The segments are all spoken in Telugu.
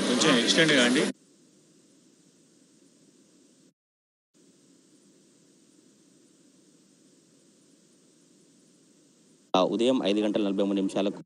కొంచెం ఎక్స్టెండ్ కాండి. ఉదయం 5:43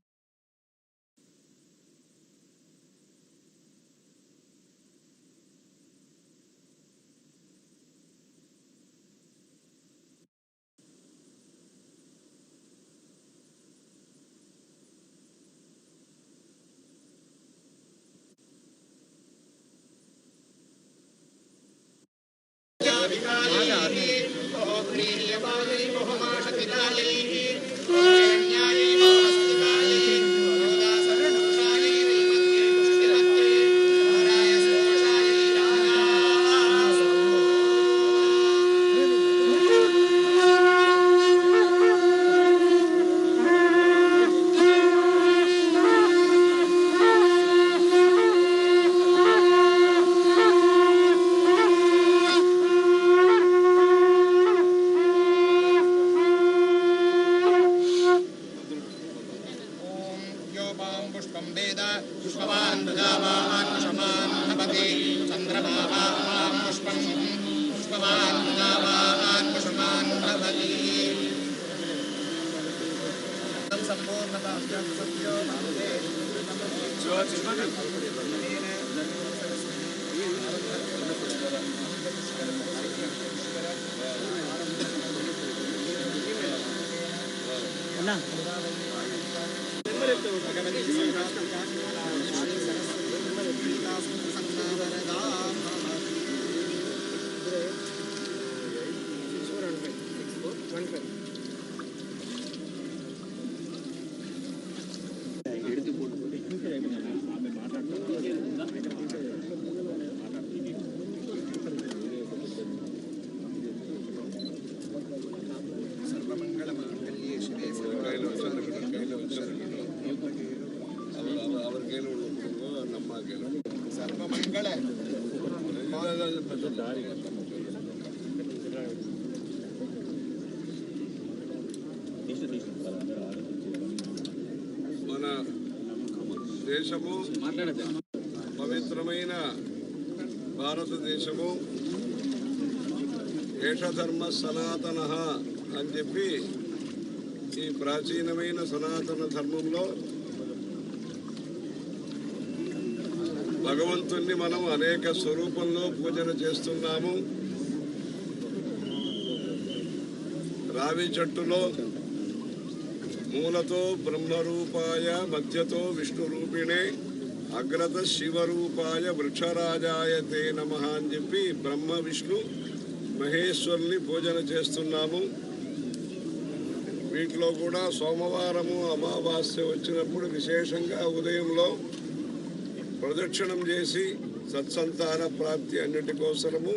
మన దేశము పవిత్రమైన భారతదేశము ఏషధర్మ సనాతన అని చెప్పి ఈ ప్రాచీనమైన సనాతన ధర్మంలో భగవంతుణ్ణి మనం అనేక స్వరూపంలో పూజన చేస్తున్నాము. రావి చెట్టులో మూలతో బ్రహ్మరూపాయ, మధ్యతో విష్ణురూపిణే, అగ్రత శివరూపాయ, వృక్షరాజాయ తే నమః అని చెప్పి బ్రహ్మ విష్ణు మహేశ్వరుని పూజన చేస్తున్నాము. వీటిలో కూడా సోమవారము అమావాస్య వచ్చినప్పుడు విశేషంగా ఉదయంలో ప్రదక్షిణం చేసి సత్సంతాన ప్రాప్తి అన్నిటి కోసము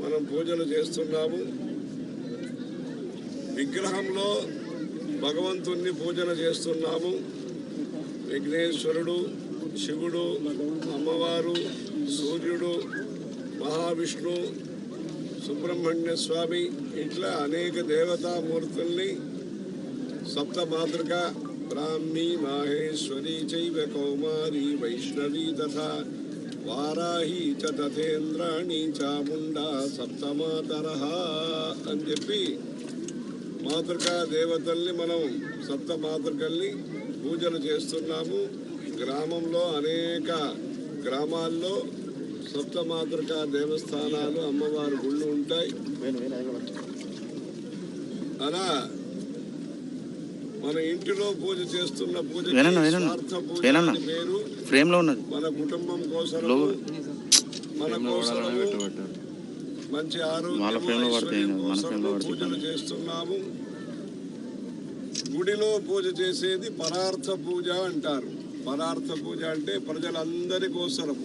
మనం పూజలు చేస్తున్నాము. విగ్రహంలో భగవంతుణ్ణి పూజన చేస్తున్నాము. విఘ్నేశ్వరుడు, శివుడు, అమ్మవారు, సూర్యుడు, మహావిష్ణు, సుబ్రహ్మణ్య స్వామి ఇట్లా అనేక దేవతామూర్తుల్ని సప్తమాతృక బ్రాహ్మీ, మాహేశ్వరీ చైవ కౌమారీ వైష్ణవీ తథా వారాహి చ తథేంద్రాణి చాముండా సప్తమాతరః అని చెప్పి మాతృకా దేవతల్ని మనం సప్తమాతృకల్ని పూజలు చేస్తున్నాము. గ్రామంలో అనేక గ్రామాల్లో సప్తమాతృకా దేవస్థానాలు, అమ్మవారి గుళ్ళు ఉంటాయి. అలా మన ఇంటిలో పూజ చేస్తున్న పూజ పేరు మన కుటుంబం కోసం, మన కోసము మంచి ఆరోగ్యం పూజలు చేస్తున్నాము. గుడిలో పూజ చేసేది పరార్థ పూజ అంటారు. పరార్థ పూజ అంటే ప్రజలందరి కోసము,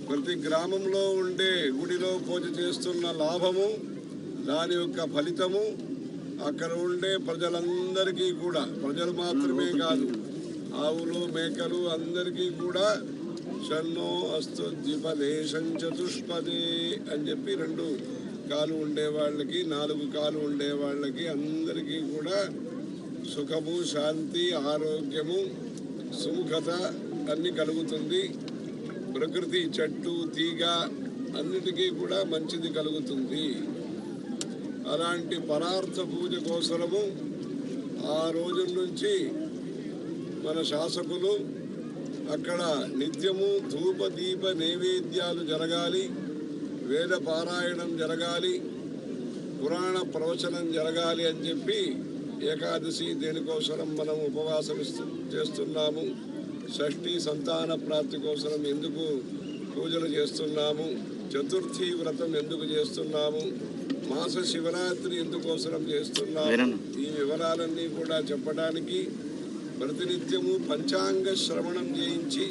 ప్రతి గ్రామంలో ఉండే గుడిలో పూజ చేస్తున్న లాభము, దాని యొక్క ఫలితము అక్కడ ఉండే ప్రజలందరికీ కూడా, ప్రజలు మాత్రమే కాదు, ఆవులు మేకలు అందరికీ కూడా షన్నో అస్తు ద్విపదేశం చతుష్పదే అని చెప్పి 2 కాలు ఉండే వాళ్ళకి 4 కాలు ఉండే వాళ్ళకి అందరికీ కూడా సుఖము, శాంతి, ఆరోగ్యము, సుముఖత అన్ని కలుగుతుంది. ప్రకృతి, చెట్టు, తీగ అన్నిటికీ కూడా మంచిది కలుగుతుంది. అలాంటి పరార్థ పూజ కోసము ఆ రోజుల నుంచి మన శాసకులు అక్కడ నిత్యము ధూప దీప నైవేద్యాలు జరగాలి, వేద పారాయణం జరగాలి, పురాణ ప్రవచనం జరగాలి అని చెప్పి ఏకాదశి దేనికోసం మనం ఉపవాసం చేస్తున్నాము, షష్ఠి సంతాన ప్రాప్తి కోసం ఎందుకు పూజలు చేస్తున్నాము, చతుర్థి వ్రతం ఎందుకు చేస్తున్నాము, మాస శివరాత్రి ఎందుకోసం చేస్తున్నాము, ఈ వివరాలన్నీ కూడా చెప్పడానికి ప్రతినిత్యము పంచాంగ శ్రవణం చేయించి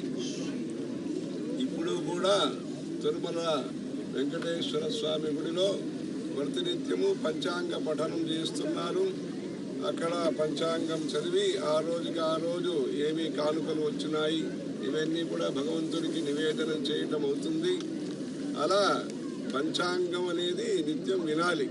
ఇప్పుడు కూడా తిరుమల వెంకటేశ్వర స్వామి గుడిలో ప్రతినిత్యము పంచాంగ పఠనం చేస్తున్నారు. అక్కడ పంచాంగం చదివి ఆ రోజుకి ఆ రోజు ఏమి కానుకలు వచ్చినాయి ఇవన్నీ కూడా భగవంతుడికి నివేదన చేయటం అవుతుంది. అలా పంచాంగం అనేది నిత్యం వినాలి.